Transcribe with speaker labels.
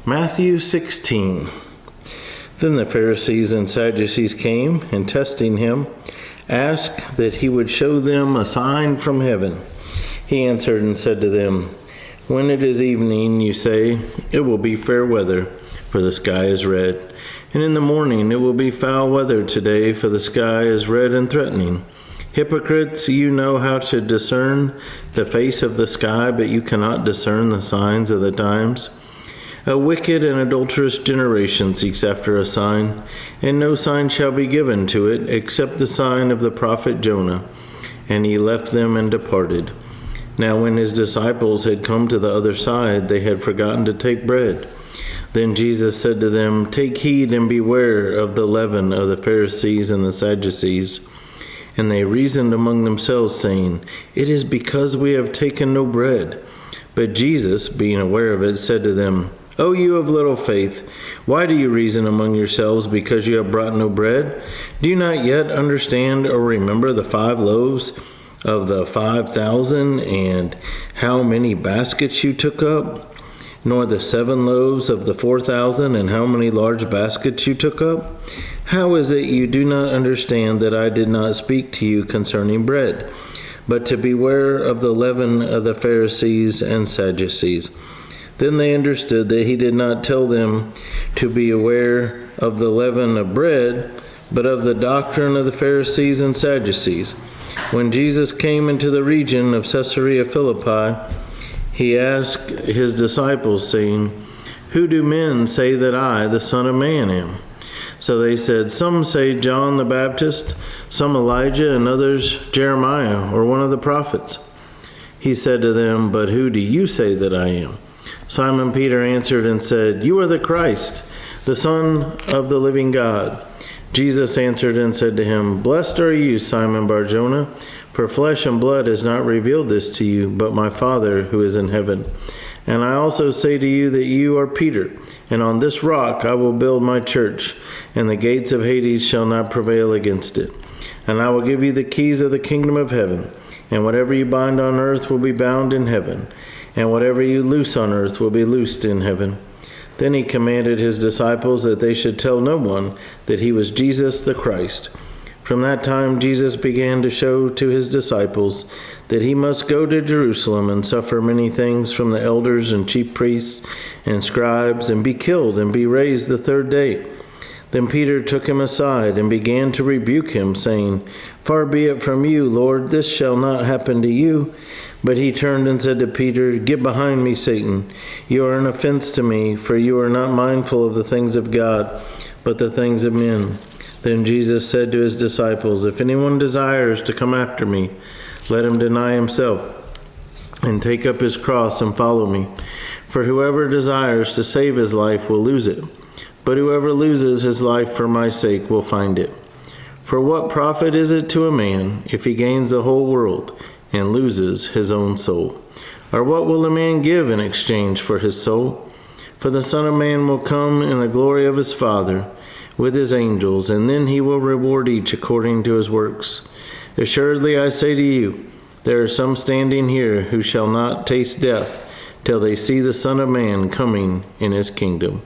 Speaker 1: Matthew 16. Then the Pharisees and Sadducees came, and testing him, asked that he would show them a sign from heaven. He answered and said to them, "When it is evening, you say, 'It will be fair weather, for the sky is red.' And in the morning, 'It will be foul weather today, for the sky is red and threatening.' Hypocrites, you know how to discern the face of the sky, but you cannot discern the signs of the times. A wicked and adulterous generation seeks after a sign, and no sign shall be given to it except the sign of the prophet Jonah." And he left them and departed. Now when his disciples had come to the other side, they had forgotten to take bread. Then Jesus said to them, "Take heed and beware of the leaven of the Pharisees and the Sadducees." And they reasoned among themselves, saying, "It is because we have taken no bread." But Jesus, being aware of it, said to them, "O you of little faith, why do you reason among yourselves because you have brought no bread? Do you not yet understand or remember the 5 loaves of the 5,000 and how many baskets you took up? Nor the 7 loaves of the 4,000 and how many large baskets you took up? How is it you do not understand that I did not speak to you concerning bread, but to beware of the leaven of the Pharisees and Sadducees?" Then they understood that he did not tell them to be aware of the leaven of bread, but of the doctrine of the Pharisees and Sadducees. When Jesus came into the region of Caesarea Philippi, he asked his disciples, saying, "Who do men say that I, the Son of Man, am?" So they said, "Some say John the Baptist, some Elijah, and others Jeremiah, or one of the prophets." He said to them, "But who do you say that I am?" Simon Peter answered and said, "You are the Christ, the Son of the living God." Jesus answered and said to him, "Blessed are you, Simon Bar-Jonah, for flesh and blood has not revealed this to you, but my Father who is in heaven. And I also say to you that you are Peter, and on this rock I will build my church, and the gates of Hades shall not prevail against it. And I will give you the keys of the kingdom of heaven, and whatever you bind on earth will be bound in heaven, and whatever you loose on earth will be loosed in heaven." Then he commanded his disciples that they should tell no one that he was Jesus the Christ. From that time Jesus began to show to his disciples that he must go to Jerusalem and suffer many things from the elders and chief priests and scribes, and be killed and be raised the 3rd day. Then Peter took him aside and began to rebuke him, saying, "Far be it from you, Lord, this shall not happen to you." But he turned and said to Peter, "Get behind me, Satan. You are an offense to me, for you are not mindful of the things of God, but the things of men." Then Jesus said to his disciples, "If anyone desires to come after me, let him deny himself and take up his cross and follow me. For whoever desires to save his life will lose it, but whoever loses his life for my sake will find it. For what profit is it to a man if he gains the whole world and loses his own soul? Or what will a man give in exchange for his soul? For the Son of Man will come in the glory of his Father with his angels, and then he will reward each according to his works. Assuredly I say to you, there are some standing here who shall not taste death till they see the Son of Man coming in his kingdom."